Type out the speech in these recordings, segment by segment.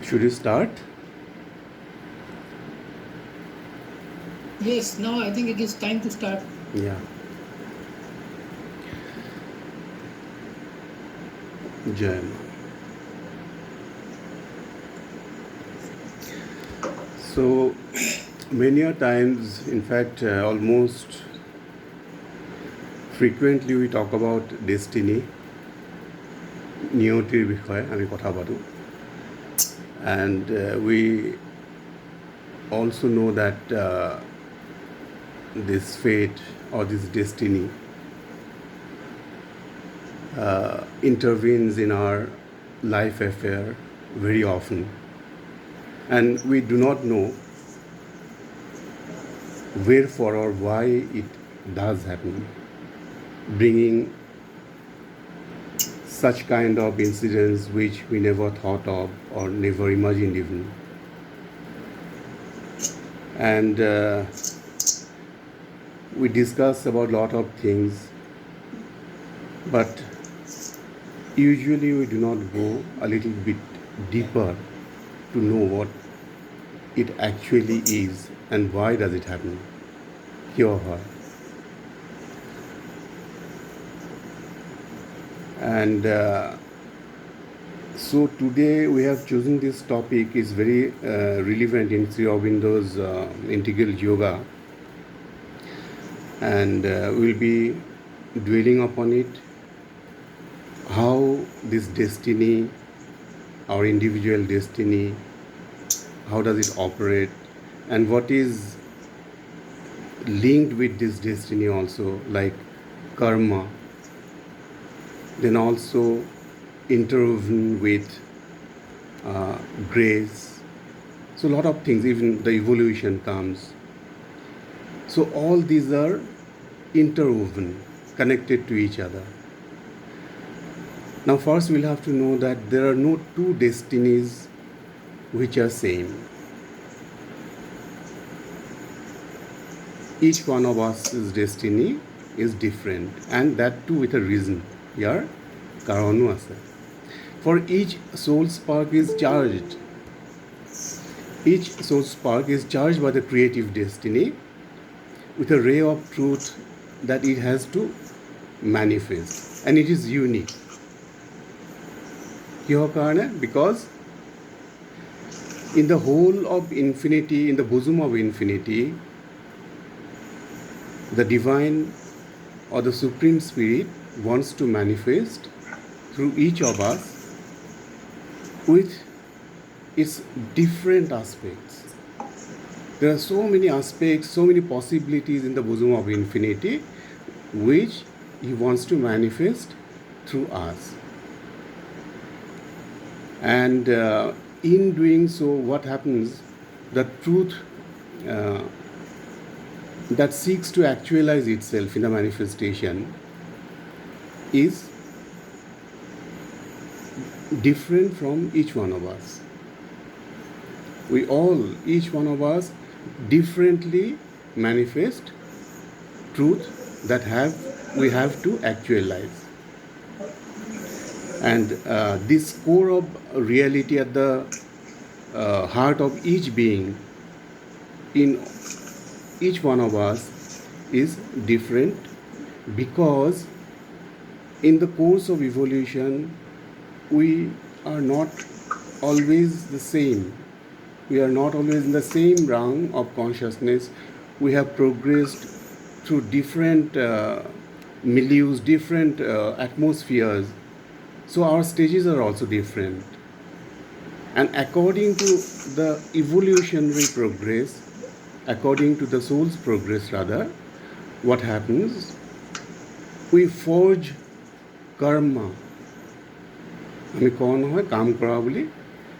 Should we start? Yes, now I think it is time to start. Yeah. Jai Ma. So many a times, in fact, almost frequently we talk about destiny, নিয়তিৰ বিষয়ে আমি কথা পাতোঁ, and we also know that this fate or this destiny intervenes in our life affair very often, and we do not know wherefore or why it does happen, bringing such kind of incidents which we never thought of or never imagined even. And we discuss about a lot of things, but usually we do not go a little bit deeper to know what it actually is and why does it happen. কিয় হয়? And so today we have chosen this topic is very relevant in Sri Aurobindo's integral yoga, and we'll be dwelling upon it, how this destiny, our individual destiny, how does it operate, and what is linked with this destiny also, like karma, then also interwoven with grace. So a lot of things, even the evolution comes. So all these are interwoven, connected to each other. Now first we'll have to know that there are no two destinies which are same. Each one of us's destiny is different, and that too with a reason. Here, karonu ase. For each soul spark is charged. Each soul spark is charged by the creative destiny with a ray of truth that it has to manifest, and it is unique. Because in the whole of infinity, in the bosom of infinity, the divine or the Supreme Spirit wants to manifest through each of us with its different aspects. There are so many aspects, so many possibilities in the bosom of infinity which He wants to manifest through us. And in doing so, what happens? The truth that seeks to actualize itself in the manifestation is different from each one of us. We all, each one of us, differently manifest truth that we have to actualize. And this core of reality at the heart of each being in each one of us is different, because in the course of evolution we are not always the same. We are not always in the same rung of consciousness. We have progressed through different milieus, different atmospheres. So our stages are also different. And according to the evolutionary progress, according to the soul's progress rather, what happens? We forge karma. আমি কওঁ নহয় কাম কৰা বুলি,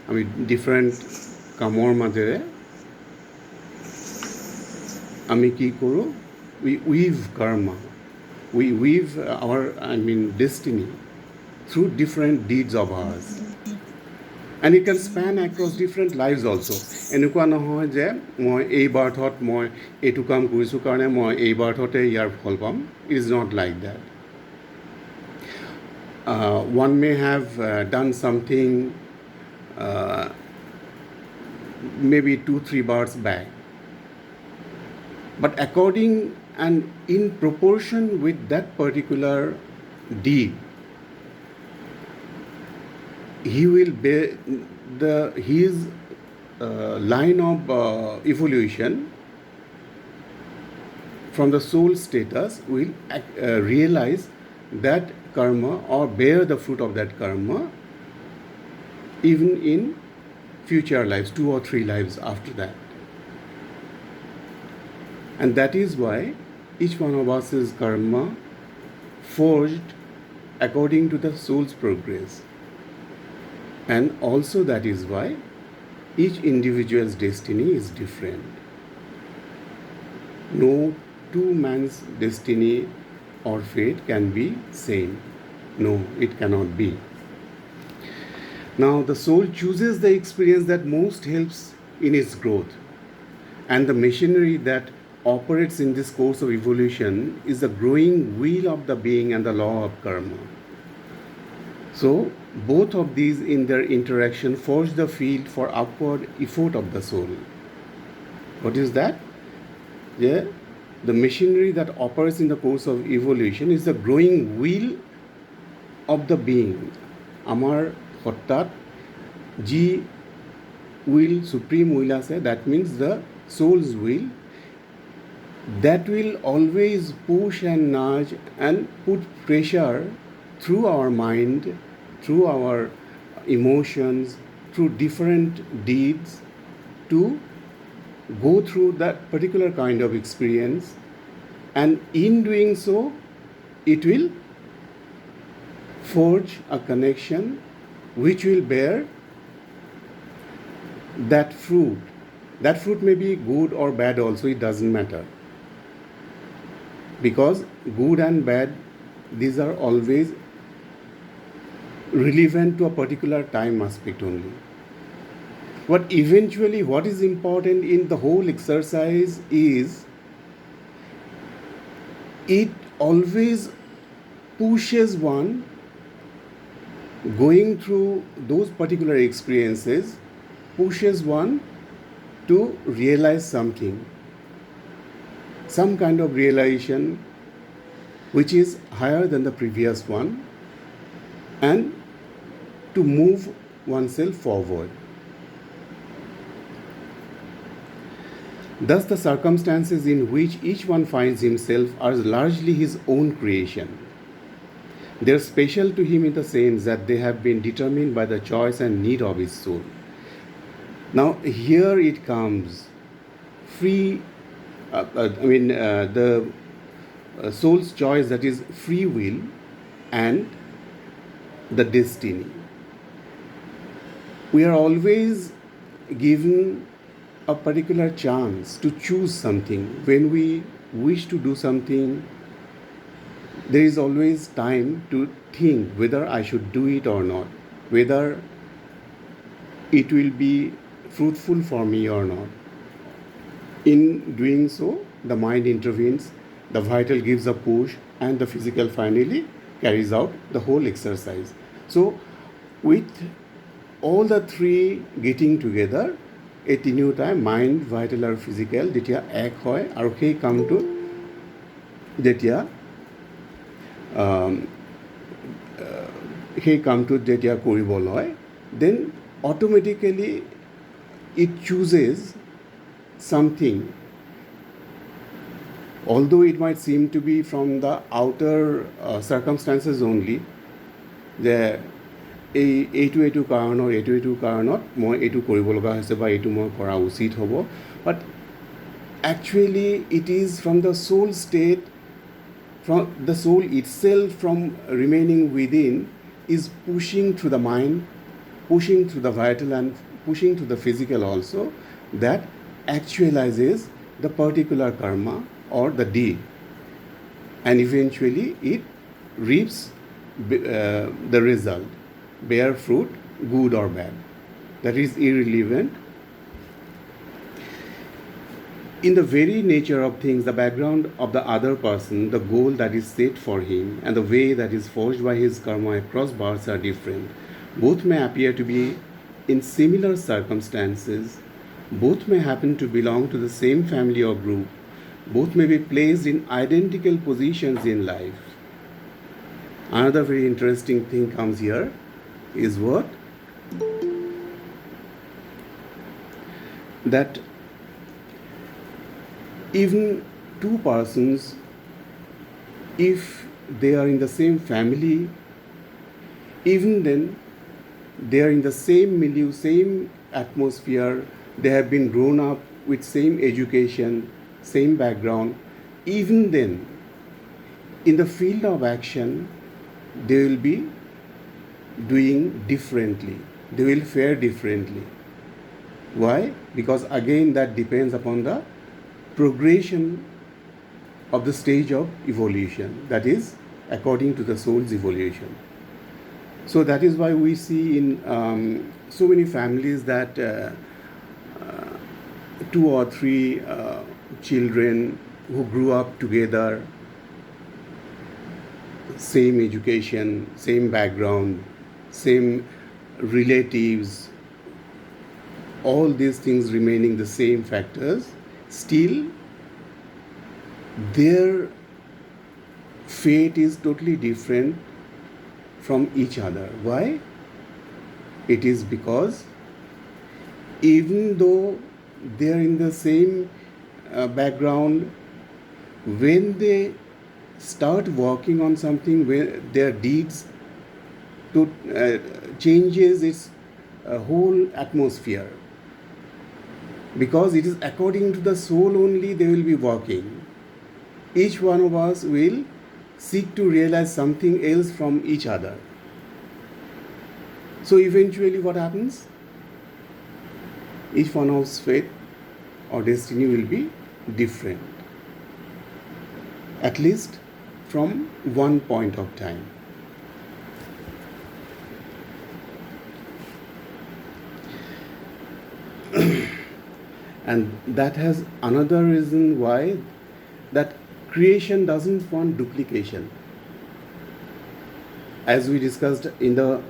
আমি different কামৰ মাজেৰে আমি কি কৰোঁ? We weave karma. We weave our destiny through different deeds of ours. And it can span across different lives also. এনেকুৱা নহয় যে মই এই বাৰ্থত মই এইটো কাম কৰিছোঁ কাৰণে মই এই বাৰ্থতে ইয়াৰ ফল পাম. It is not like that. One may have done something maybe 2-3 bars back. But according and in proportion with that particular deed, he will bear his line of evolution from the soul status will realize that karma or bear the fruit of that karma even in future lives, 2 or 3 lives after that. And that is why each one of us is karma forged according to the soul's progress. And also that is why each individual's destiny is different. No two man's destiny or fate can be same. No, it cannot be. Now the soul chooses the experience that most helps in its growth, and the machinery that operates in this course of evolution is the growing wheel of the being and the law of karma. So both of these in their interaction forge the field for upward effort of the soul. What is that? Yeah, the machinery that operates in the course of evolution is the growing wheel of the being. Amar Hottat G will, supreme will ase, that means the soul's will, that will always push and nudge and put pressure through our mind, through our emotions, through different deeds to go through that particular kind of experience, and in doing so it will forge a connection which will bear that fruit. That fruit may be good or bad also, it doesn't matter, because good and bad, these are always relevant to a particular time aspect only. But eventually what is important in the whole exercise is it always pushes one going through those particular experiences, pushes one to realize something, some kind of realization which is higher than the previous one, and to move oneself forward. Thus, the circumstances in which each one finds himself are largely his own creation. They are special to him in the sense that they have been determined by the choice and need of his soul. Now, here it comes free, the soul's choice, that is free will, and the destiny. We are always given a particular chance to choose something. When we wish to do something, there is always time to think whether I should do it or not, whether it will be fruitful for me or not. In doing so, the mind intervenes, the vital gives a push, and the physical finally carries out the whole exercise. So, with all the three getting together, এই তিনিওটাই mind, vital আৰু physical যেতিয়া এক হয় আৰু সেই কামটো যেতিয়া কৰিব লয়, then automatically it chooses something, although it might seem to be from the outer circumstances only, যে এইটো কাৰণত মই এইটো কৰিব লগা হৈছে বা এইটো মই কৰা উচিত হ'ব, but actually it is from the soul state, from the soul itself, from remaining within, is pushing through the mind, pushing through the vital, and pushing through the physical also, that actualizes the particular karma or the deed, and eventually it reaps the result, bear fruit, good or bad. That is irrelevant. In the very nature of things, the background of the other person, the goal that is set for him, and the way that is forged by his karma across births are different. Both may appear to be in similar circumstances, Both may happen to belong to the same family or group. Both may be placed in identical positions in life. Another very interesting thing comes here is what? That even two persons, if they are in the same family, even then they are in the same milieu, same atmosphere, they have been grown up with same education, same background, even then in the field of action they will be doing differently, they will fare differently. Why? Because again that depends upon the progression of the stage of evolution, that is according to the soul's evolution. So that is why we see in so many families that two or three children who grew up together, same education, same background, same relatives, all these things remaining the same factors, still their fate is totally different from each other. Why? It is because even though they are in the same background, when they start working on something, where their deeds to changes its whole atmosphere, because it is according to the soul only they will be working. Each one of us will seek to realize something else from each other. So eventually what happens? Each one of us fate or destiny will be different, at least from one point of time. And that has another reason why, that creation doesn't want duplication. As we discussed in the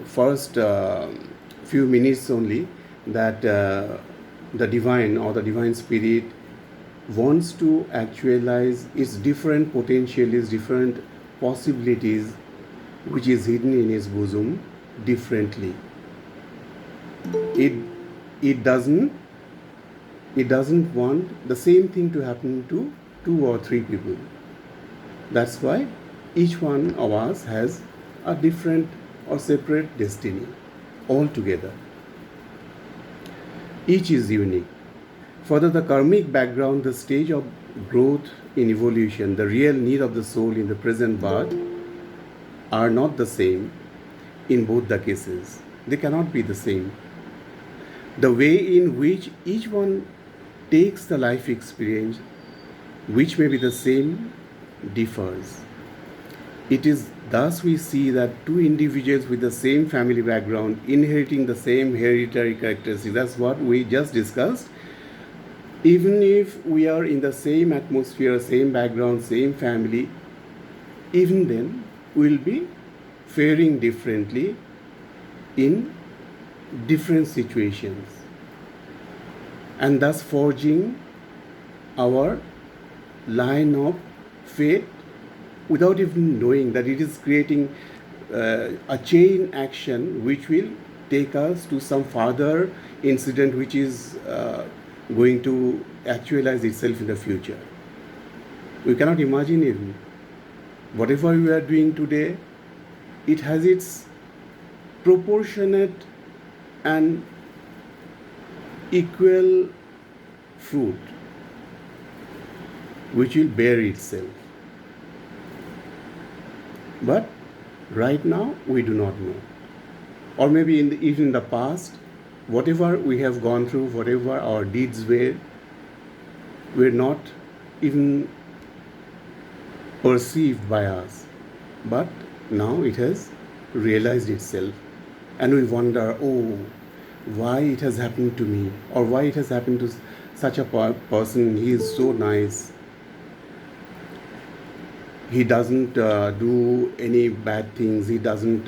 first few minutes only, that the divine or the divine spirit wants to actualize its different potentials, different possibilities which is hidden in its bosom differently. It doesn't want the same thing to happen to two or three people. That's why each one of us has a different or separate destiny altogether. Each is unique. Further, the karmic background, the stage of growth in evolution, the real need of the soul in the present birth are not the same in both the cases. They cannot be the same. The way in which each one takes the life experience, which may be the same, differs. It is thus we see that two individuals with the same family background inheriting the same hereditary characteristics. That's what we just discussed. Even if we are in the same atmosphere, same background, same family, even then we'll be faring differently in different situations, and thus forging our line of fate without even knowing that it is creating a chain action which will take us to some further incident which is going to actualize itself in the future. We cannot imagine even. Whatever we are doing today, it has its proportionate and equal fruit which will bear itself. But right now we do not know. Or maybe even in the past, whatever we have gone through, whatever our deeds were not even perceived by us. But now it has realized itself, and we wonder, oh, why it has happened to me, or why it has happened to such a person. He is so nice. He doesn't do any bad things. He doesn't,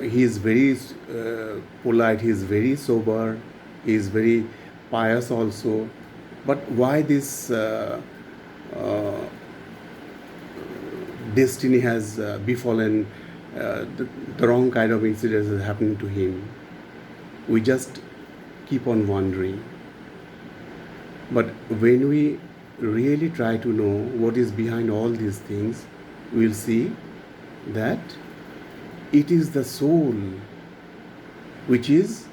he is very polite. He is very sober. He is very pious also. But why this destiny has befallen, the wrong kind of incidents is happening to him? We just keep on wondering. But when we really try to know what is behind all these things, we'll see that it is the soul which is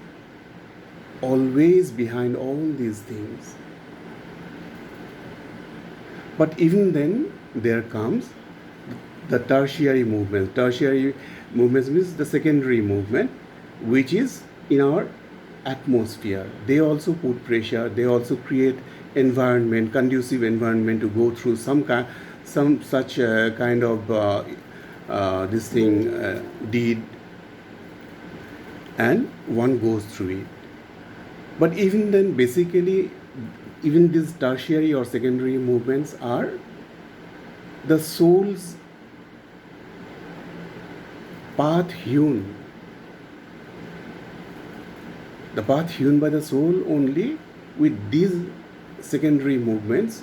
always behind all these things. But even then, there comes the tertiary movement. Tertiary movements means the secondary movement, which is in our atmosphere. They also put pressure. They also create environment, conducive environment to go through some such kind of deed, and one goes through it. But even then, basically, even these tertiary or secondary movements are the soul's path hewn. The path hewn by the soul only with these secondary movements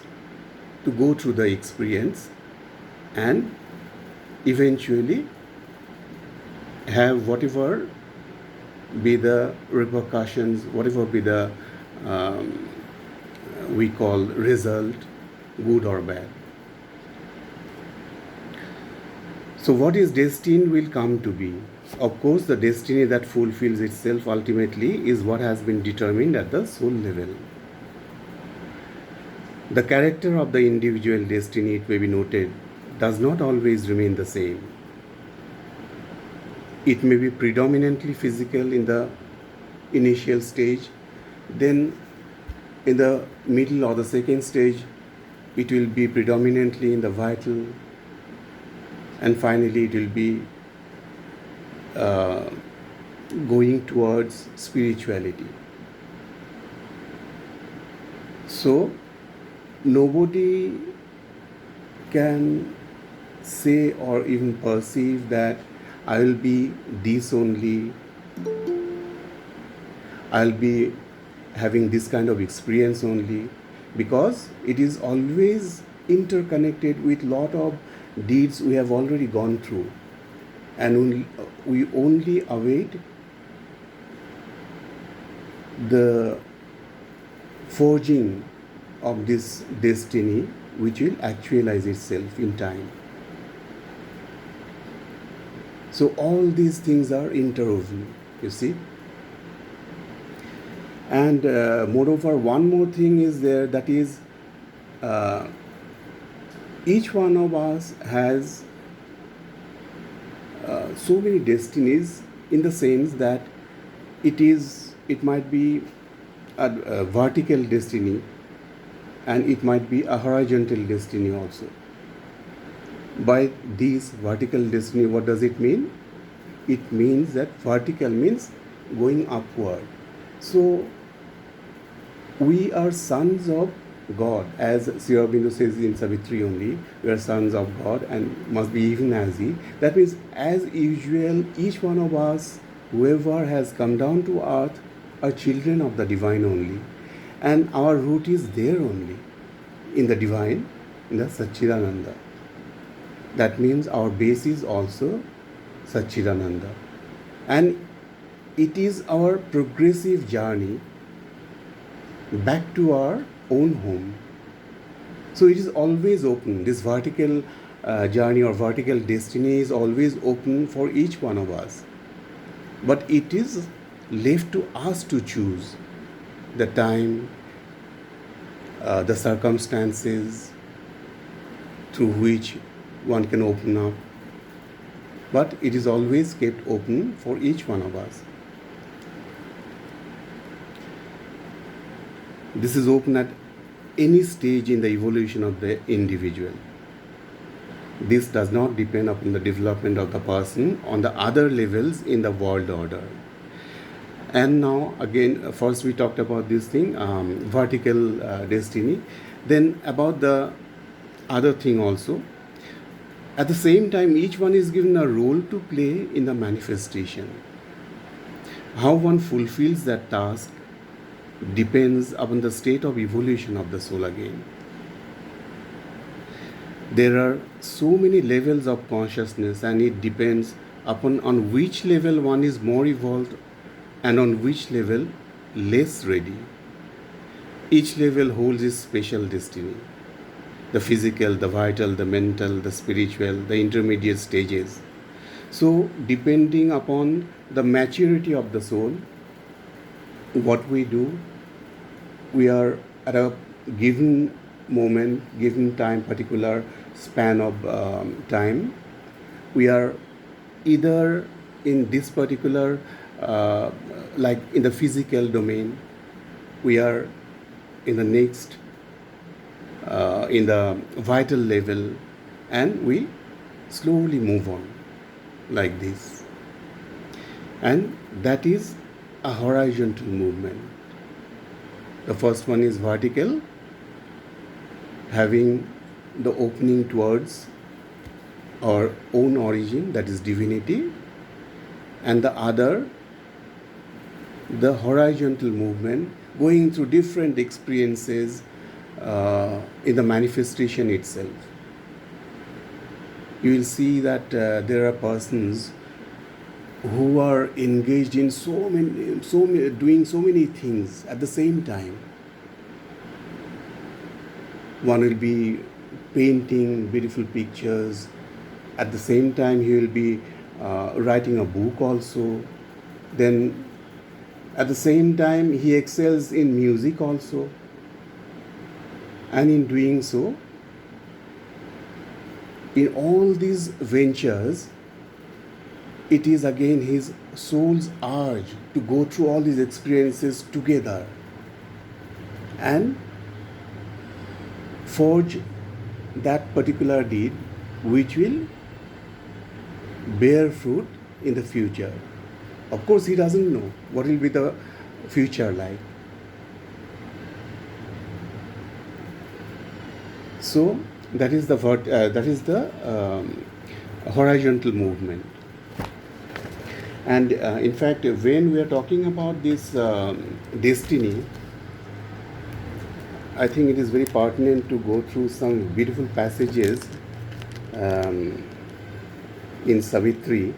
to go through the experience and eventually have whatever be the repercussions, whatever be the we call result, good or bad. So what is destined will come to be. Of course, the destiny that fulfills itself ultimately is what has been determined at the soul level. The character of the individual destiny, it may be noted, does not always remain the same. It may be predominantly physical in the initial stage, then in the middle or the second stage, it will be predominantly in the vital, and finally it will be going towards spirituality. So nobody can say or even perceive that I will be this only, I'll be having this kind of experience only, because it is always interconnected with lot of deeds we have already gone through, and we only await the forging of this destiny which will actualize itself in time. So all these things are interwoven, you see. And moreover, one more thing is there, that is each one of us has so many destinies, in the sense that it might be a vertical destiny, and it might be a horizontal destiny also. By this vertical destiny, what does it mean? It means that vertical means going upward. So we are sons of God, as Sri Aurobindo says in Savitri only, we are sons of God and must be even as He. That means, as usual, each one of us, whoever has come down to earth, are children of the divine only. And our root is there only, in the divine, in the Satchidananda. That means our base is also Satchidananda. And it is our progressive journey back to our own home. So it is always open. This vertical journey or vertical destiny is always open for each one of us. But it is left to us to choose the time, the circumstances through which one can open up. But it is always kept open for each one of us. This is open at any stage in the evolution of the individual. This does not depend upon the development of the person on the other levels in the world order. And now again, first we talked about this thing, vertical destiny, then about the other thing also. At the same time, each one is given a role to play in the manifestation. How one fulfills that task depends upon the state of evolution of the soul again. There are so many levels of consciousness, and it depends upon on which level one is more evolved and on which level less ready. Each level holds its special destiny. The physical, the vital, the mental, the spiritual, the intermediate stages. So, depending upon the maturity of the soul, what we do, we are at a given moment, given time, particular span of time, we are either in this particular, like in the physical domain, we are in the next, in the vital level, and we slowly move on like this. And that is a horizontal movement. The first one is vertical, having the opening towards our own origin, that is divinity, and the other, the horizontal movement, going through different experiences in the manifestation itself. You will see that there are persons who are engaged in doing so many things at the same time. One will be painting beautiful pictures. At the same time, he will be writing a book also. Then at the same time, he excels in music also. And in doing so, in all these ventures, it is again his soul's urge to go through all these experiences together and forge that particular deed which will bear fruit in the future. Of course, he doesn't know what will be the future like. So that is the horizontal movement. And in fact, when we are talking about this destiny, I think it is very pertinent to go through some beautiful passages in Savitri,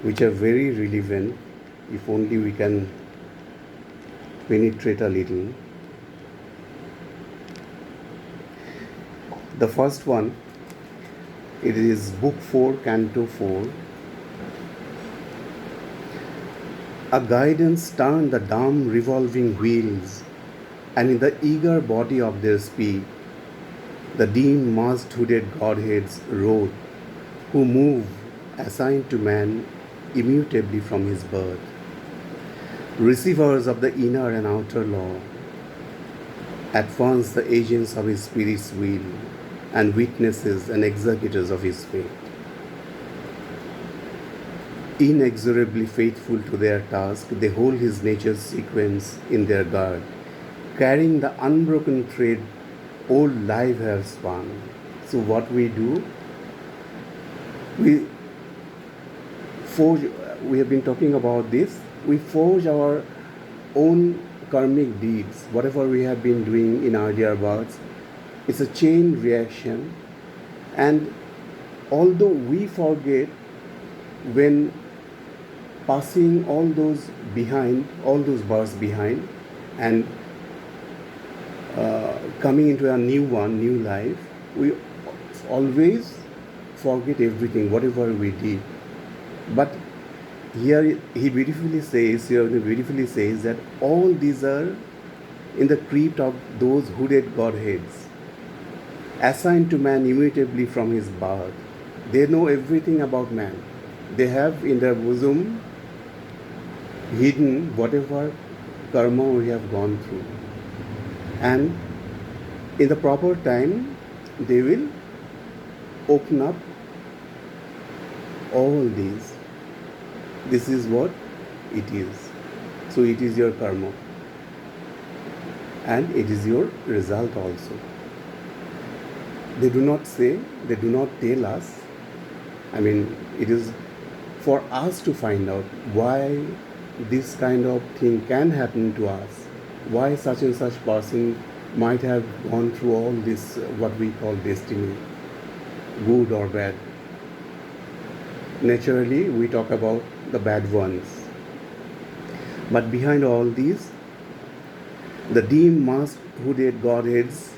which are very relevant if only we can penetrate a little. The first one, it is Book 4, Canto 4. A guidance turned the dumb revolving wheels, and in the eager body of their speed, the dim masked hooded godheads rode, who move, assigned to man immutably from his birth, receivers of the inner and outer law, at once the agents of his spirit's will, and witnesses and executors of his fate. Inexorably faithful to their task, they hold his nature's sequence in their guard, carrying the unbroken thread old life has spun. So what we do, we have been talking about this, we forge our own karmic deeds, whatever we have been doing in earlier births. It's a chain reaction, and although we forget, when passing all those births behind, and coming into a new life, we always forget everything, whatever we did. But here he beautifully says that all these are in the crypt of those hooded godheads, assigned to man immutably from his birth. They know everything about man. They have in their bosom hidden whatever karma we have gone through. And in the proper time, they will open up all these. This is what it is. So it is your karma. And it is your result also. They do not say, they do not tell us. I mean, it is for us to find out why this kind of thing can happen to us, why such and such person might have gone through all this, what we call destiny, good or bad. Naturally, we talk about the bad ones. But behind all these, the dim masked hooded Godheads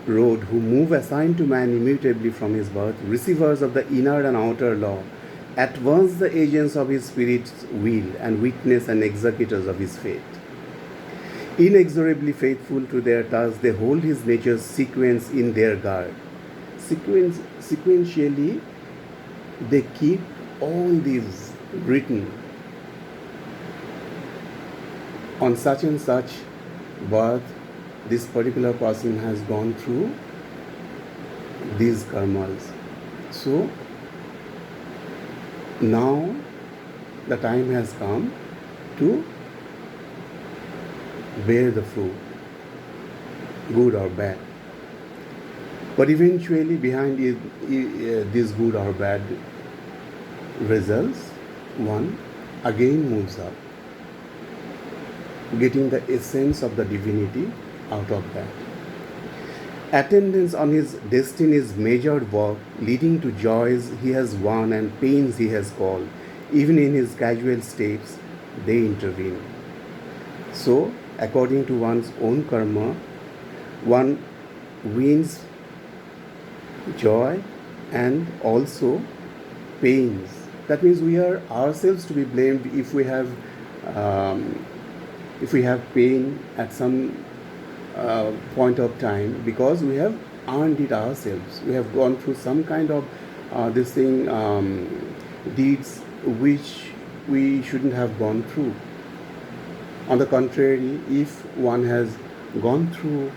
road who move assigned to man immutably from his birth, receivers of the inner and outer law, at once the agents of his spirit's will and witness and executors of his fate. Inexorably faithful to their task, they hold his nature's sequence in their guard. Sequentially, they keep all these written on such and such birth. This particular person has gone through these karmas. So now the time has come to bear the fruit, good or bad. But eventually behind these good or bad results, one again moves up, getting the essence of the divinity out of that. Attendance on his destiny's measured work, leading to joys he has won and pains he has called, even in his casual states, they intervene. So, according to one's own karma, one wins joy and also pains. That means we are ourselves to be blamed if we have pain at some point of time, because we have earned it ourselves. We have gone through some kind of deeds which we shouldn't have gone through. On the contrary, if one has gone through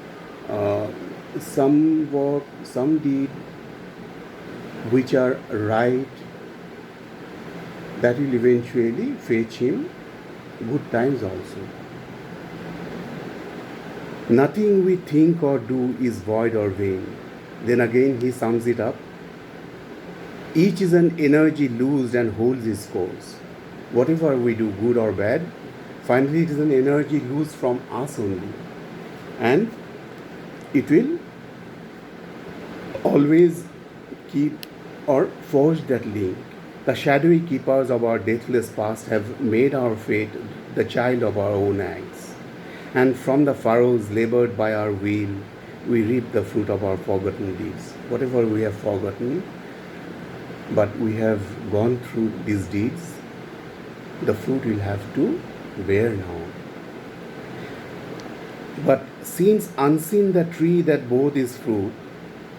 some work, some deed which are right, that will eventually fetch him good times also. Nothing we think or do is void or vain. Then again he sums it up. Each is an energy loosed and holds its course. Whatever we do, good or bad, finally it is an energy loosed from us only. And it will always keep or forge that link. The shadowy keepers of our deathless past have made our fate the child of our own acts. And from the furrows labored by our will, we reap the fruit of our forgotten deeds. Whatever we have forgotten, but we have gone through these deeds, the fruit will have to bear now. But since unseen the tree that bore this fruit,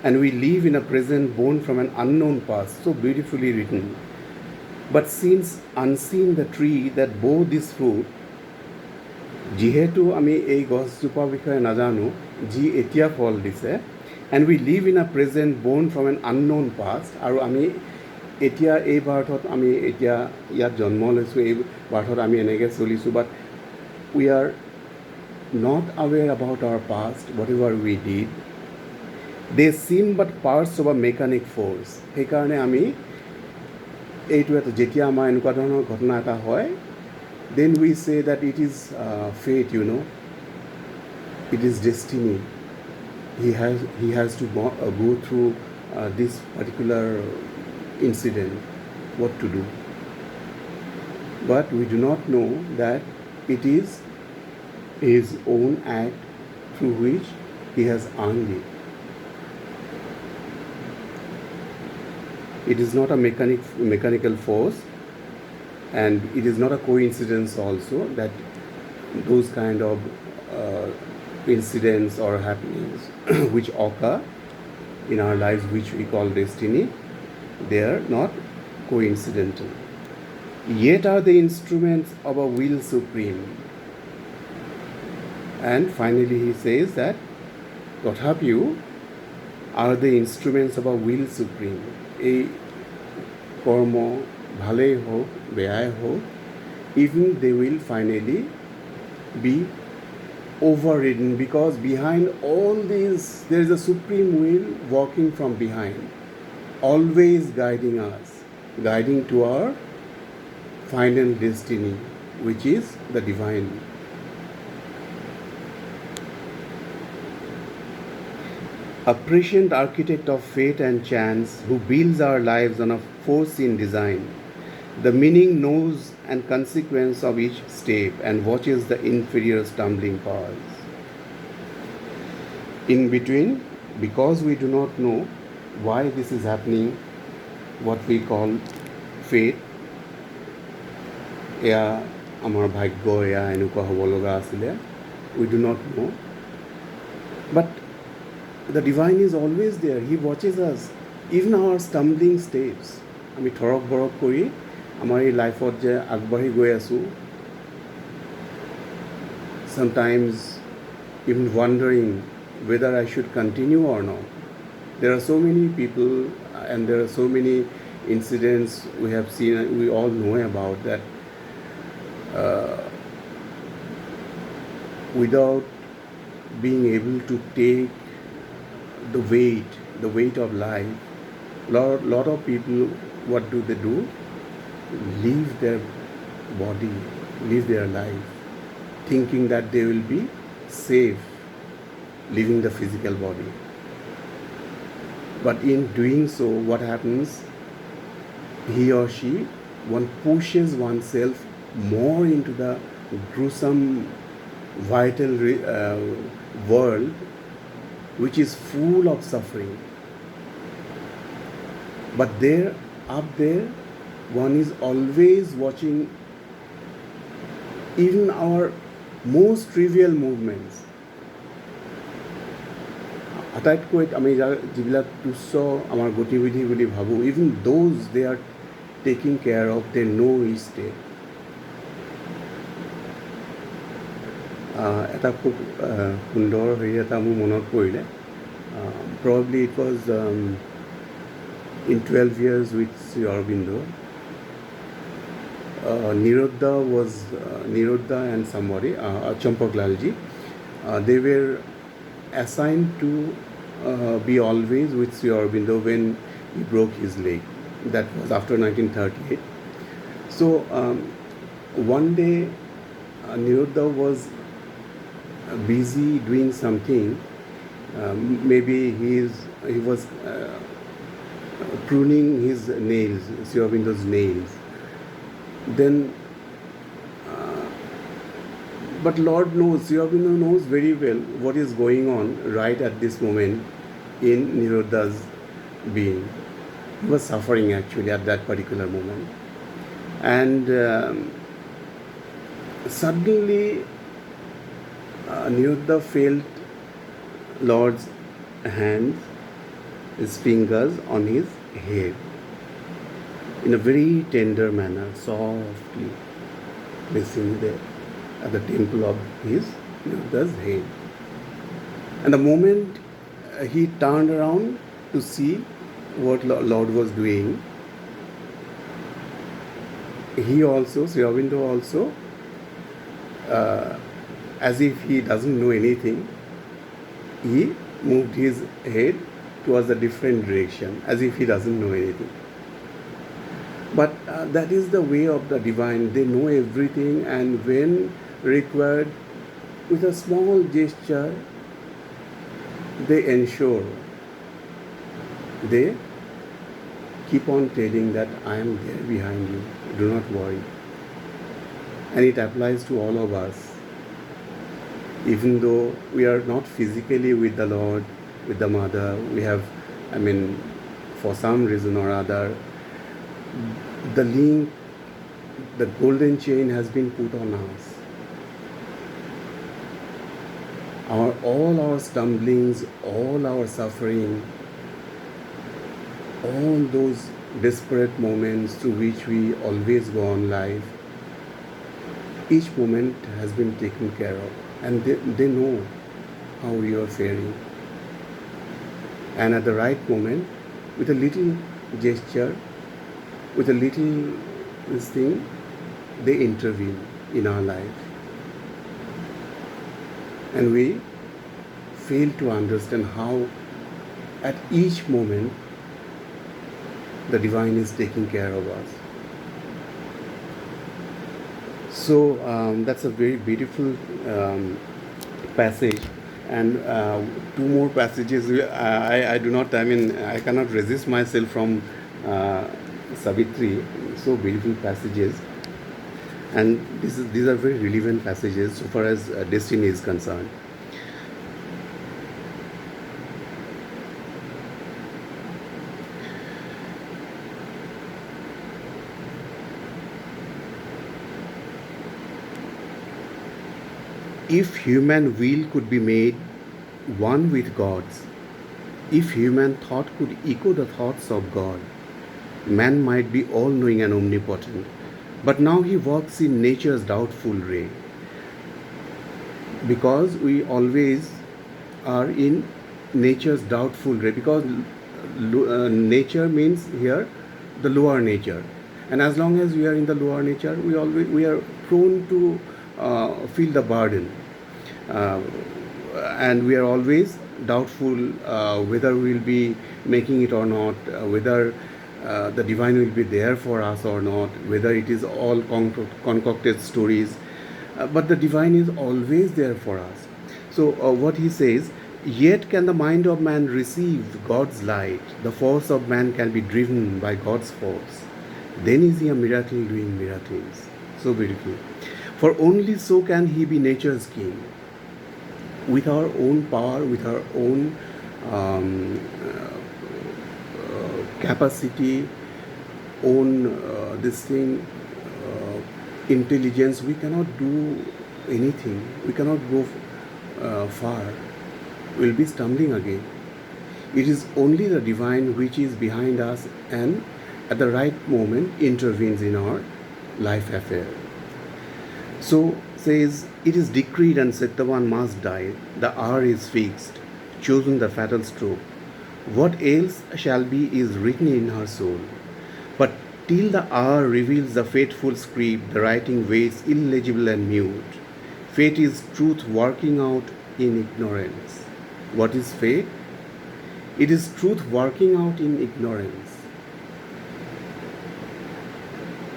and we live in a present born from an unknown past, so beautifully written. But since unseen the tree that bore this fruit, যিহেতু আমি এই গছজোপাৰ বিষয়ে নাজানো যি এতিয়া ফল দিছে, and we live in a present born from an unknown past, আৰু আমি এতিয়া এই বাৰ্থত আমি এতিয়া ইয়াত জন্ম লৈছোঁ, এই বাৰ্থত আমি এনেকৈ চলিছোঁ, but we are not aware about our past, whatever we did, they seem but parts of a mechanic force. সেইকাৰণে আমি এইটো এটা যেতিয়া আমাৰ এনেকুৱা ধৰণৰ ঘটনা এটা হয়, then we say that it is fate, it is destiny. He has to go through this particular incident, what to do. But we do not know that it is his own act through which he has earned it. It is not a mechanical force. And it is not a coincidence also that those kind of incidents or happenings which occur in our lives, which we call destiny, they are not coincidental. Yet are the instruments of a will supreme. And finally he says that Tothapiu are the instruments of a will supreme. A karma, bhalei hok, beai hok, even they will finally be overridden, because behind all this there is a supreme will walking from behind, always guiding us, guiding to our final destiny. which is the divine. A prescient architect of fate and chance who builds our lives on a foreseen design. The meaning knows and consequence of each step and watches the inferior stumbling paths. In between, because we do not know why this is happening, what we call fate, এয়া আমাৰ ভাগ্য এয়া এনেকুৱা হ'ব লগা আছিলে, we do not know. But the divine is always there. He watches us, even our stumbling steps. আমি থৰক বৰক কৰি আমাৰ এই লাইফত যে আগবাঢ়ি গৈ আছোঁ, sometimes even wondering whether I should continue or not. There are so many people and there are so many incidents we have seen, we all know about that. Without being able to take the weight of life, lot of people, what do? Leave their body, leave their life, thinking that they will be safe leaving the physical body. But in doing so, what happens? He or she, one pushes oneself more into the gruesome, vital world, which is full of suffering. But there, up there, one is always watching even our most trivial movements. আটাইতকৈ আমি যিবিলাক তুচ্ছ আমাৰ গতিবিধি বুলি ভাবোঁ, even those they are taking care of, they know each step. এটা খুব সুন্দৰ হেৰি এটা মোৰ মনত পৰিলে, probably it was in 12 years with Sri Aurobindo. Nirodha and somebody, Champak Lalji, they were assigned to be always with Sri Aurobindo when he broke his leg. That was after 1938. So one day Nirodha was busy doing something. Maybe he was pruning his nails, Sri Aurobindo's nails. Then, but Lord knows, Sri Aurobindo knows very well what is going on right at this moment in Nirodha's being. He was suffering actually at that particular moment. And suddenly, Nirodha felt Lord's hands, his fingers on his head in a very tender manner, softly placing there at the temple of his Nirodha's head. And the moment he turned around to see what Lord was doing, he also, Sri Aurobindo also, as if he doesn't know anything, he moved his head towards a different direction, as if he doesn't know anything. But that is the way of the divine. They know everything, and when required, with a small gesture, they ensure, they keep on telling that I am there behind you, do not worry. And it applies to all of us. Even though we are not physically with the Lord, with the Mother, we have, for some reason or other, the link, the golden chain has been put on us. All our stumblings, all our suffering, all those desperate moments through which we always go on life, each moment has been taken care of, and they know how we are faring. And at the right moment, with a little gesture, with a little this thing, they intervene in our life. And we fail to understand how at each moment the divine is taking care of us. So that's a very beautiful passage, and two more passages. I do not. I mean, I cannot resist myself from Savitri. So beautiful passages, and these are very relevant passages so far as destiny is concerned. If human will could be made one with God's, if human thought could echo the thoughts of God, man might be all knowing and omnipotent. But now he walks in nature's doubtful ray. Because we always are in nature's doubtful ray, because nature means here the lower nature, and as long as we are in the lower nature, we are prone to feel the burden, uh, and we are always doubtful whether we'll be making it or not, whether the divine will be there for us or not, whether it is all concocted stories. But the divine is always there for us. So, what he says, yet can the mind of man receive God's light, the force of man can be driven by God's force. Then is he a miracle doing miracles. So beautiful. For only so can he be nature's king. With our own power, with our own capacity, own this thing, intelligence, we cannot do anything. We cannot go far. We'll be stumbling again. It is only the divine which is behind us and at the right moment intervenes in our life affair. So says, it is decreed and Satyavan must die. The hour is fixed, chosen the fatal stroke. What else shall be is written in her soul. But till the hour reveals the fateful script, the writing waits illegible and mute. Fate is truth working out in ignorance. What is fate? It is truth working out in ignorance.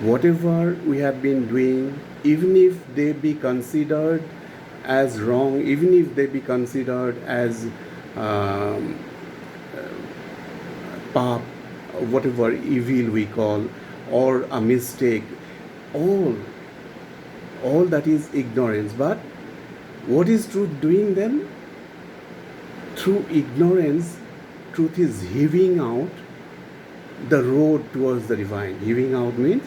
Whatever we have been doing, even if they be considered as wrong, even if they be considered as pap, whatever evil we call, or a mistake, all that is ignorance. But what is truth doing then? Through ignorance, truth is heaving out the road towards the divine. Heaving out means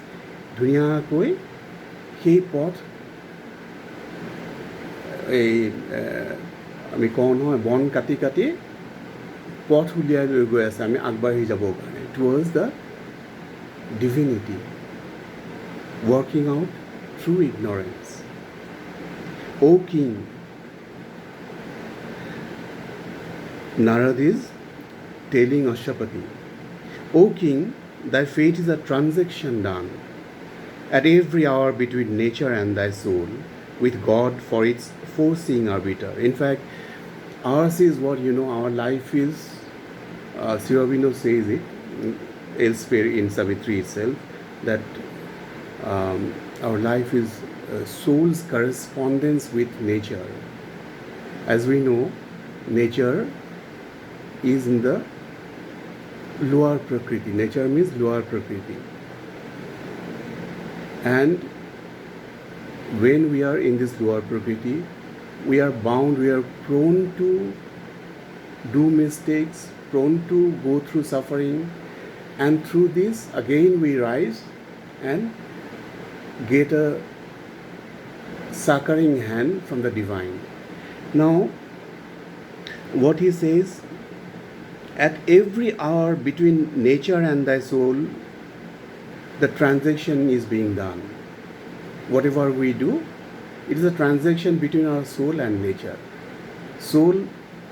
ধুনীয়াকৈ সেই পথ, এই আমি কওঁ নহয়, বন কাটি কাটি পথ উলিয়াই লৈ গৈ আছে আমি আগবাঢ়ি যাবৰ কাৰণে towards the divinity, working out through ignorance. O King, Narad is telling Ashwapati, O King, thy fate is a transaction done at every hour between nature and thy soul, with God for its foreseeing arbiter. In fact, ours is what, our life is, Sri Aurobindo says it elsewhere in Savitri itself, that our life is soul's correspondence with nature. As we know, nature is in the lower prakriti. Nature means lower prakriti. And when we are in this lower prakriti, we are bound, we are prone to do mistakes, prone to go through suffering, and through this again we rise and get a succoring hand from the divine. Now, what he says, at every hour between nature and thy soul, the transaction is being done. Whatever we do, it is a transaction between our soul and nature. Soul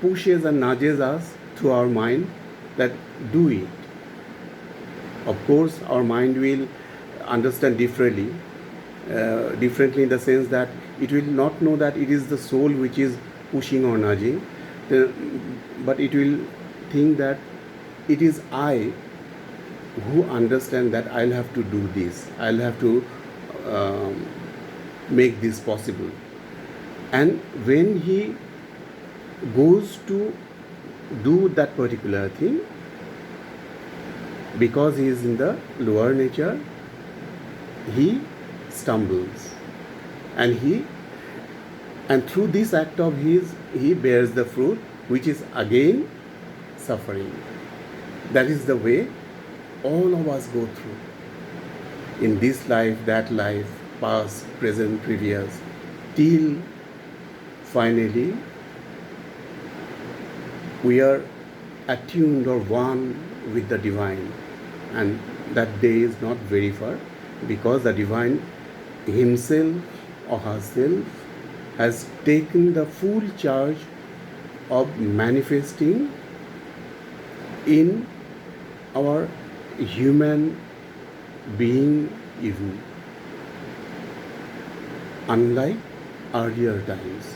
pushes and nudges us through our mind that do it. Of course, our mind will understand differently in the sense that it will not know that it is the soul which is pushing or nudging, but it will think that it is I who understand that I'll have to do this, I'll have to make this possible. And when he goes to do that particular thing, because he is in the lower nature, he stumbles, and through this act of his, he bears the fruit, which is again suffering. That is the way all of us go through in this life, that life, past, present, previous, till finally we are attuned or one with the divine. And that day is not very far, because the divine himself or herself has taken the full charge of manifesting in our human being, even unlike earlier times.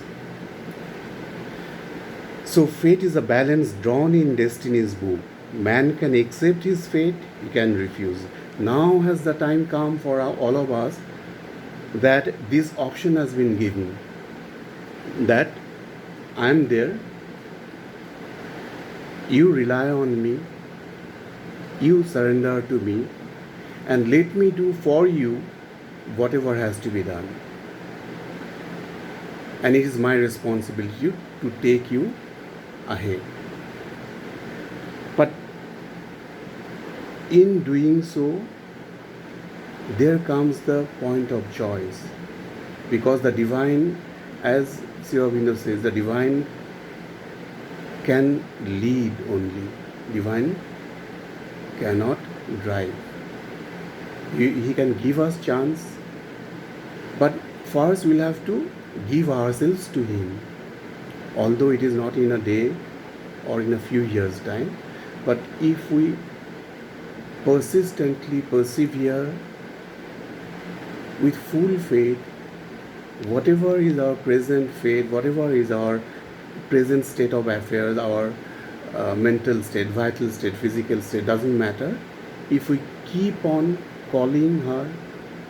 So fate is a balance drawn in destiny's book. Man can accept his fate, he can refuse. Now has the time come for all of us that this option has been given, that I am there, you rely on me, you surrender to me, and let me do for you whatever has to be done. And it is my responsibility to take you ahead. But in doing so, there comes the point of choice, because the divine, as Sri Aurobindo says, the divine can lead only, divine cannot drive. He can give us chance, but first we'll have to give ourselves to him, although it is not in a day or in a few years' time. But if we persistently persevere with full faith, whatever is our present fate, whatever is our present state of affairs, our mental state, vital state, physical state, doesn't matter. If we keep on calling her,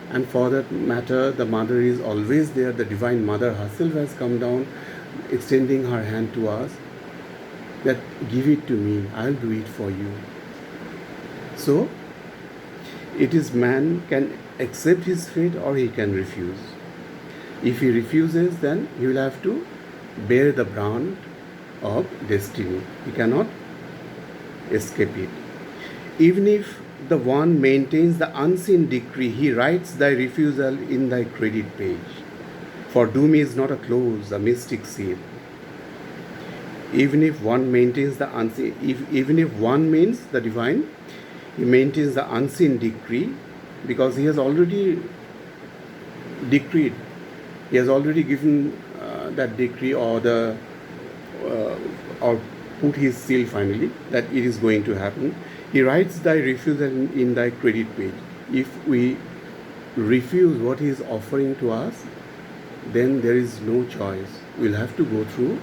and for that matter, the mother is always there, the divine mother herself has come down, extending her hand to us, that give it to me, I'll do it for you. So it is man can accept his fate or he can refuse. If he refuses, then he will have to bear the brunt of destiny. He cannot escape it. Even if the one maintains the unseen decree, he writes thy refusal in thy credit page. For doom is not a close, a mystic seal. Even if one maintains the unseen, even if one means the divine, he maintains the unseen decree, because he has already decreed, he has already given that decree, or or put his seal finally that it is going to happen. He writes thy refusal in thy credit page. If we refuse what he is offering to us, then there is no choice. We'll have to go through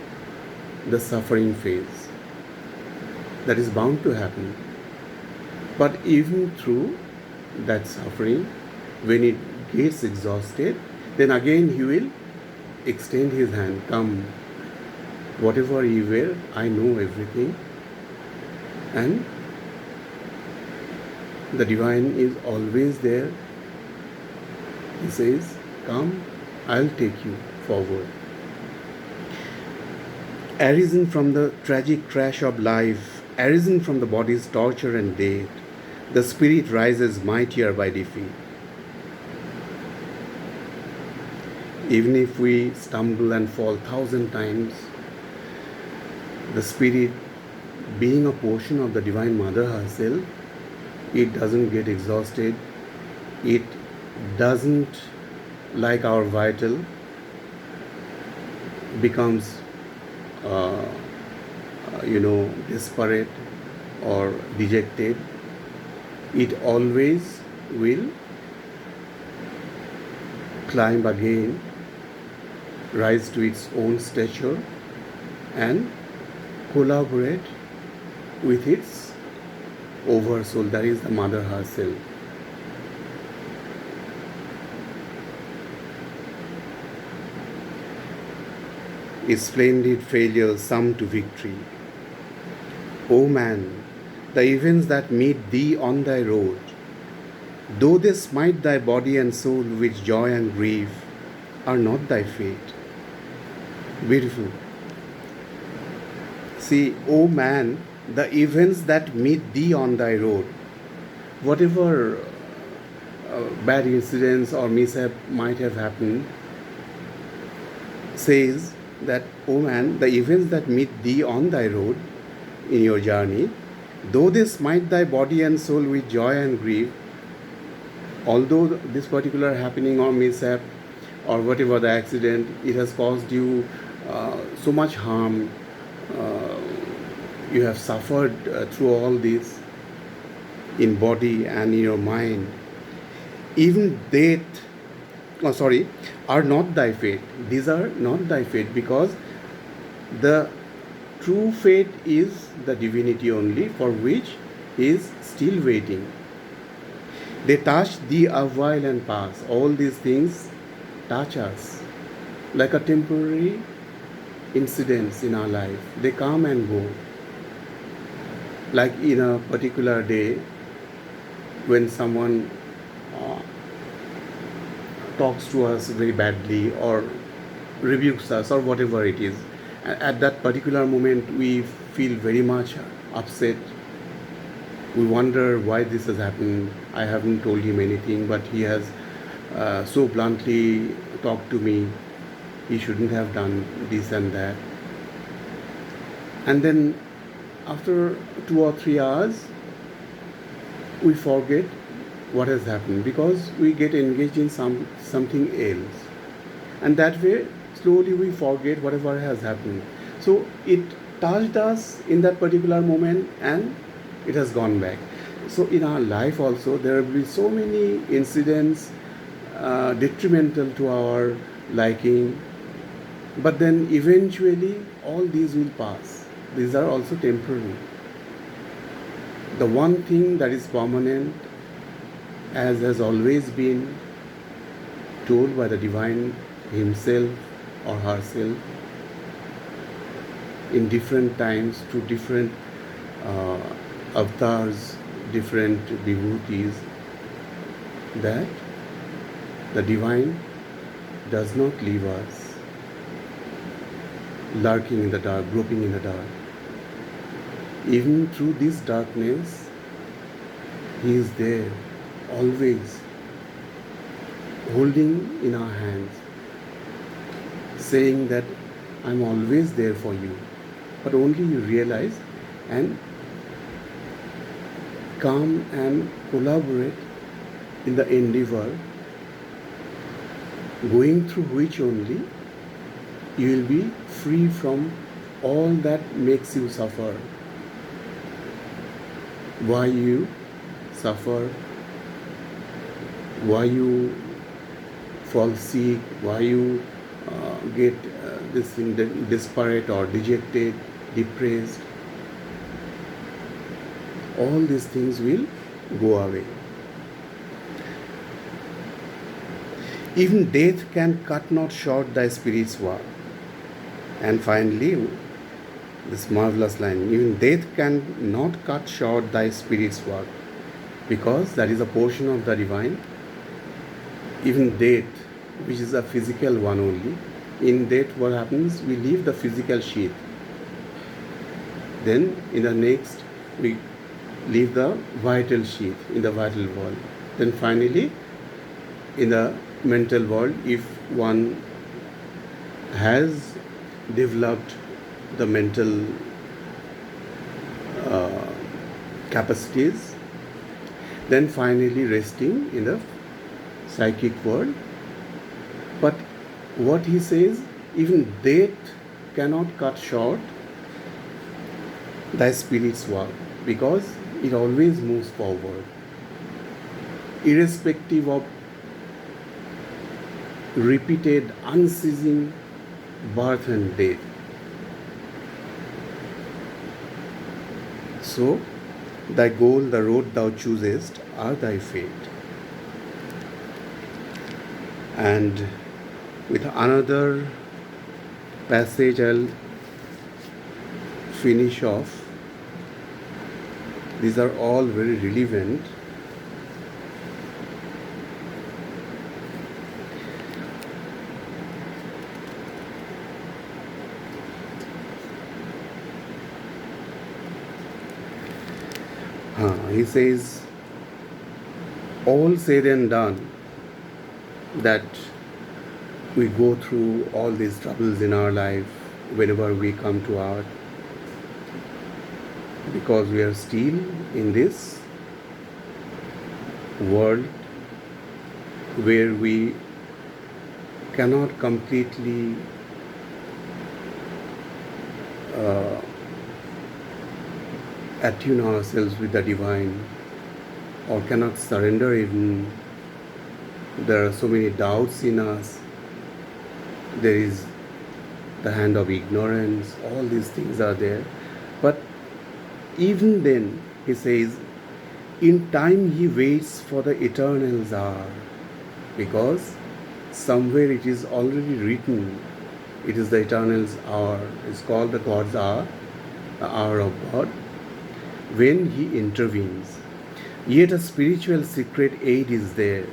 the suffering phase. That is bound to happen. But even through that suffering, when it gets exhausted, then again he will extend his hand. Come, whatever you will, I know everything. And the divine is always there. He says, come, I'll take you forward. Arisen from the tragic crash of life, arisen from the body's torture and death, the spirit rises mightier by defeat. Even if we stumble and fall 1,000 times, the spirit, being a portion of the Divine Mother herself, it doesn't get exhausted. It doesn't, like our vital, becomes desperate or dejected. It always will climb again, rise to its own stature, and collaborate with its oversoul, that is the Mother herself. its splendid failures sum to victory. O man, the events that meet thee on thy road, though they smite thy body and soul with joy and grief, are not thy fate. Beautiful. See, O man, the events that meet thee on thy road, whatever bad incidents or mishap might have happened, says that, O man, the events that meet thee on thy road in your journey, though they smite thy body and soul with joy and grief, although this particular happening or mishap or whatever the accident, it has caused you so much harm, uh, you have suffered through all this in body and in your mind, even death, are not thy fate. These are not thy fate, because the true fate is the divinity only, for which he is still waiting. They touch thee awhile and pass. All these things touch us like a temporary incidents in our life. They come and go. Like in a particular day, when someone talks to us very badly or rebukes us or whatever it is, at that particular moment we feel very much upset. We wonder why this has happened. I haven't told him anything, but he has so bluntly talked to me. He shouldn't have done this and that. And then after 2 or 3 hours, we forget what has happened, because we get engaged in something else, and that way slowly we forget whatever has happened. So it touched us in that particular moment and it has gone back. So in our life also there will be so many incidents detrimental to our liking, but then eventually all these will pass. These are also temporary. The one thing that is permanent, as has always been told by the divine himself or herself in different times to different avatars, different devotees, that the divine does not leave us lurking in the dark, groping in the dark. Even through this darkness, he is there, always holding in our hands, saying that I'm always there for you, but only you realize and come and collaborate in the endeavor, going through which only you will be free from all that makes you suffer. Why you suffer, why you fall sick, why you get this thing desperate or dejected, depressed, all these things will go away. Even death can cut not short thy spirit's work. And finally, this marvelous line, even death can not cut short thy spirit's work, because that is a portion of the divine. Even death, which is a physical one only, in death what happens? We leave the physical sheath. Then in the next we leave the vital sheath in the vital world. Then finally in the mental world, if one has developed the mental capacities, then finally resting in the psychic world. But what he says, even death cannot cut short thy spirit's work, because it always moves forward, irrespective of repeated, unceasing birth and death. So, thy goal, the road thou choosest, are thy fate. And with another passage I'll finish off. These are all very relevant. He says, all said and done, that we go through all these troubles in our life whenever we come to art, because we are still in this world where we cannot completely attune ourselves with the divine, or cannot surrender even. There are so many doubts in us. There is the hand of ignorance. All these things are there. But even then, he says, in time he waits for the eternal's hour, because somewhere it is already written. It is the eternal's hour. It's called the God's hour, the hour of God, when he intervenes. Yet a spiritual secret aid is there.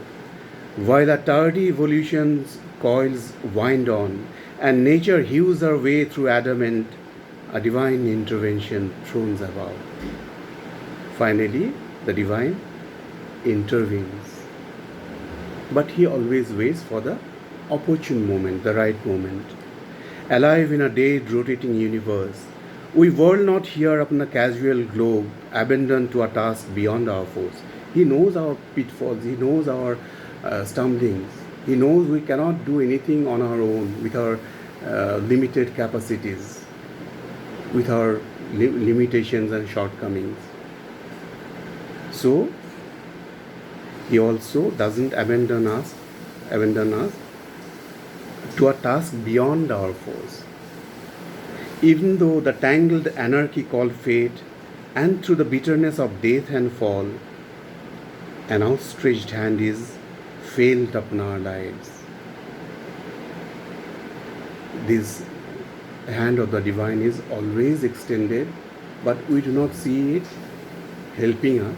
While a tardy evolution's coils wind on, and nature hews her way through adamant, a divine intervention thrones above. Finally, the divine intervenes. But he always waits for the opportune moment, the right moment. Alive in a dead rotating universe, we whirl not here upon a casual globe, abandoned to a task beyond our force. He knows our pitfalls, he knows our stumblings, he knows we cannot do anything on our own with our limited capacities, with our limitations and shortcomings. So, he also doesn't abandon us to a task beyond our force. Even though the tangled anarchy called fate, and through the bitterness of death and fall, an outstretched hand is felt upon our lives. This hand of the divine is always extended, but we do not see it helping us.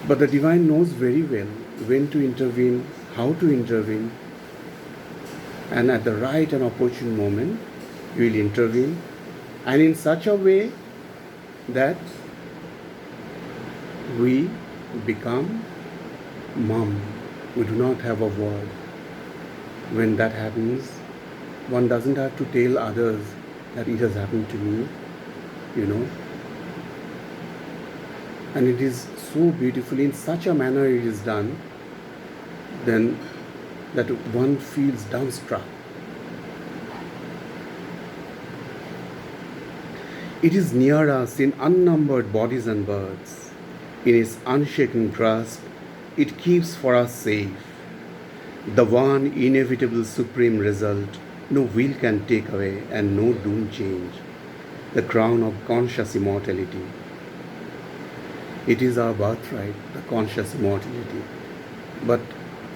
But the divine knows very well when to intervene, how to intervene, and at the right and opportune moment, he will intervene, and in such a way that we become mum. We do not have a word. When that happens, one doesn't have to tell others that it has happened to me, And it is so beautifully, in such a manner it is done, then that one feels dumbstruck. It is near us in unnumbered bodies and birds. In its unshaken grasp, it keeps for us safe the one inevitable supreme result no will can take away and no doom change, the crown of conscious immortality. It is our birthright, the conscious immortality. But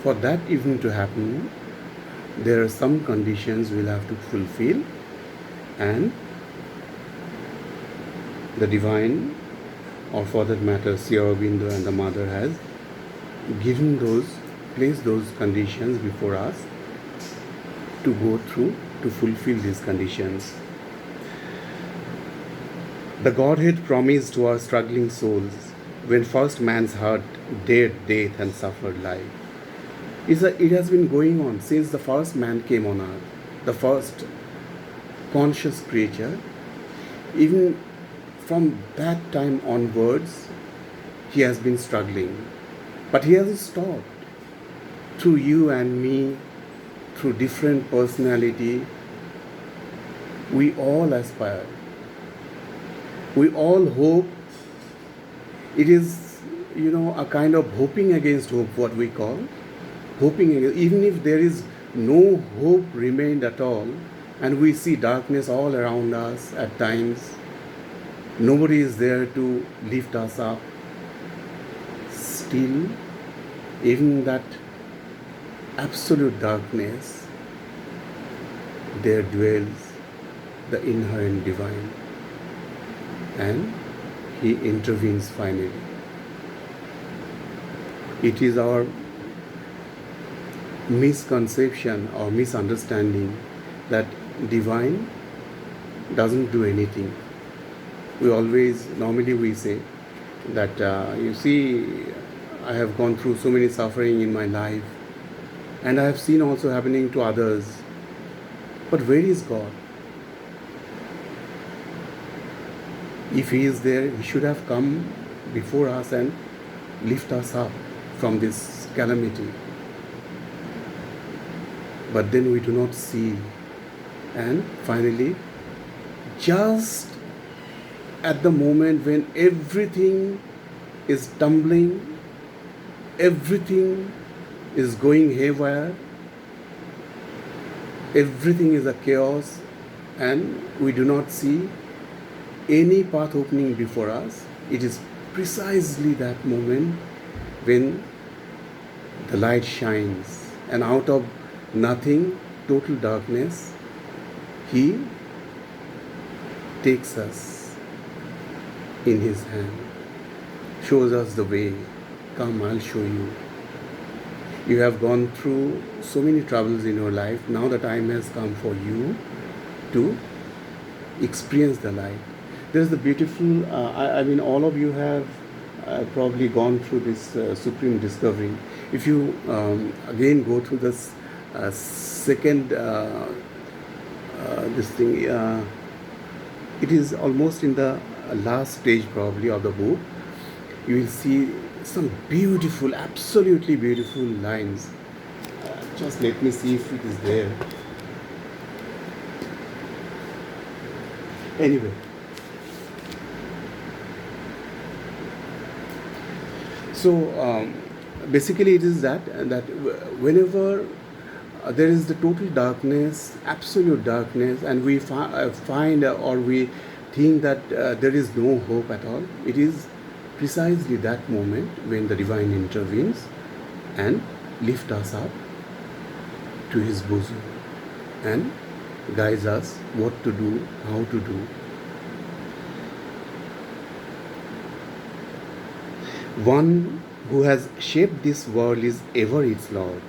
for that even to happen, there are some conditions we'll have to fulfill, and the divine, or for that matter, Sri Aurobindo and the Mother has placed those conditions before us to go through, to fulfill these conditions. The Godhead promised to our struggling souls when first man's heart dared death and suffered life. It has been going on since the first man came on earth, the first conscious creature. Even from that time onwards, he has been struggling. But he hasn't stopped. Through you and me, through different personality, we all aspire. We all hope. It is, a kind of hoping against hope, what we call. Hoping against, even if there is no hope remained at all, and we see darkness all around us at times, nobody is there to lift us up. Still, even that absolute darkness, there dwells the inherent divine, and he intervenes finally. It is our misconception or misunderstanding that divine doesn't do anything. Normally we say that, you see, I have gone through so many suffering in my life, and I have seen also happening to others. But where is God? If He is there, He should have come before us and lift us up from this calamity. But then we do not see. And finally, just at the moment when everything is tumbling, everything is going haywire, everything is a chaos, and we do not see any path opening before us, it is precisely that moment when the light shines, and out of nothing, total darkness, He takes us in His hand, shows us the way. Come, I'll show you. You have gone through so many troubles in your life. Now the time has come for you to experience the light. There's the beautiful, I mean, all of you have probably gone through this supreme discovery. If you again go through this second, this thing, it is almost in the last stage probably of the book. You will see some beautiful, absolutely beautiful lines. Just let me see if it is there. Anyway, so basically it is that whenever there is the total darkness, absolute darkness, and we find or we think that there is no hope at all, it is precisely that moment when the divine intervenes and lifts us up to His bosom and guides us what to do, how to do. One who has shaped this world is ever its Lord.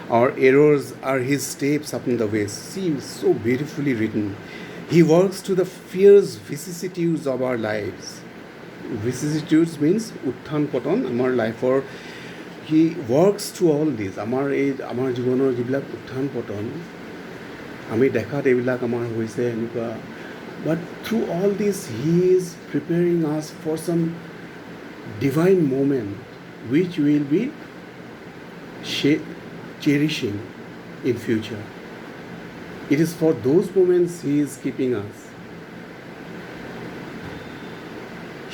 Our errors are His steps upon the way. See, so beautifully written. He works to the fierce vicissitudes of our lives. Vicissitudes means উত্থান পতন আমাৰ লাইফৰ. He works to all this. আমাৰ জীৱনৰ যিবিলাক উত্থান পতন আমি দেখাত এইবিলাক আমাৰ হৈছে এনেকুৱা, but through all this He is preparing us for some divine moment which we will be cherishing in future. It is for those moments He is keeping us.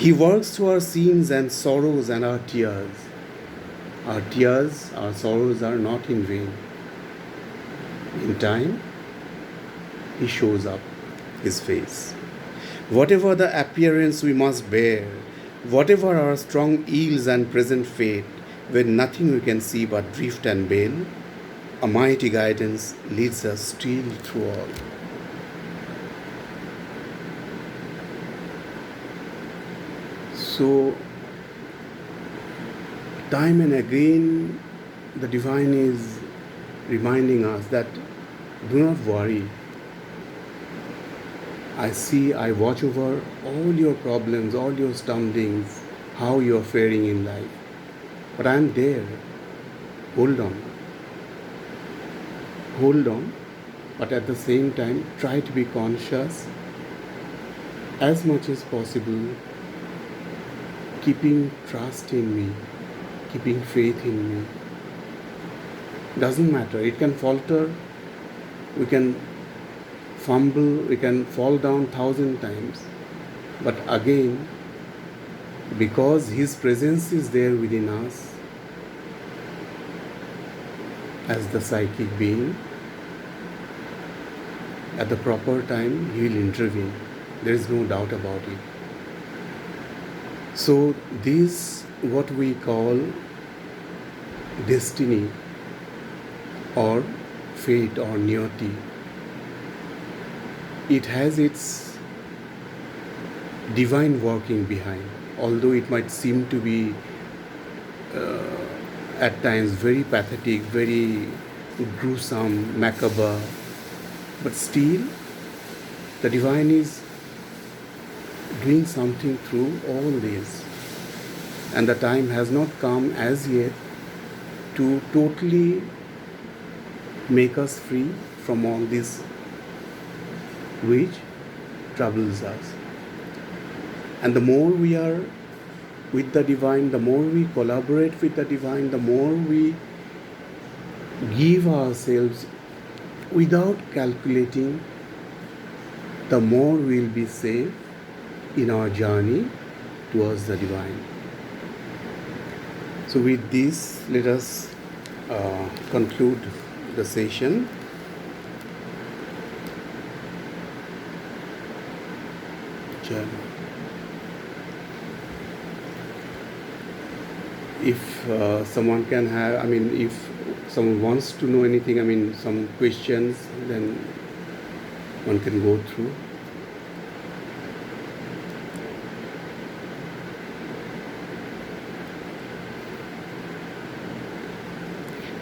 He works through our sins and sorrows and our tears. Our tears, our sorrows are not in vain. In time, He shows up His face. Whatever the appearance we must bear, whatever our strong ills and present fate, when nothing we can see but drift and bail, a mighty guidance leads us still through all. So, time and again, the divine is reminding us that do not worry. I watch over all your problems, all your stumblings, how you are faring in life. But I am there. Hold on. Hold on. But at the same time, try to be conscious as much as possible, keeping trust in me, keeping faith in me. Doesn't matter. It can falter. We can fumble. We can fall down 1,000 times. But again, because His presence is there within us as the psychic being, at the proper time He will intervene. There is no doubt about it. So this, what we call destiny or fate or niyati, it has its divine working behind, although it might seem to be at times very pathetic, very gruesome, macabre, but still the divine is doing something through all this. And the time has not come as yet to totally make us free from all this which troubles us. And the more we are with the divine, the more we collaborate with the divine, the more we give ourselves without calculating, the more we'll be safe in our journey towards the divine. So with this, let us conclude the session. If someone can have, if someone wants to know anything, some questions, then one can go through.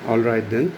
All right then.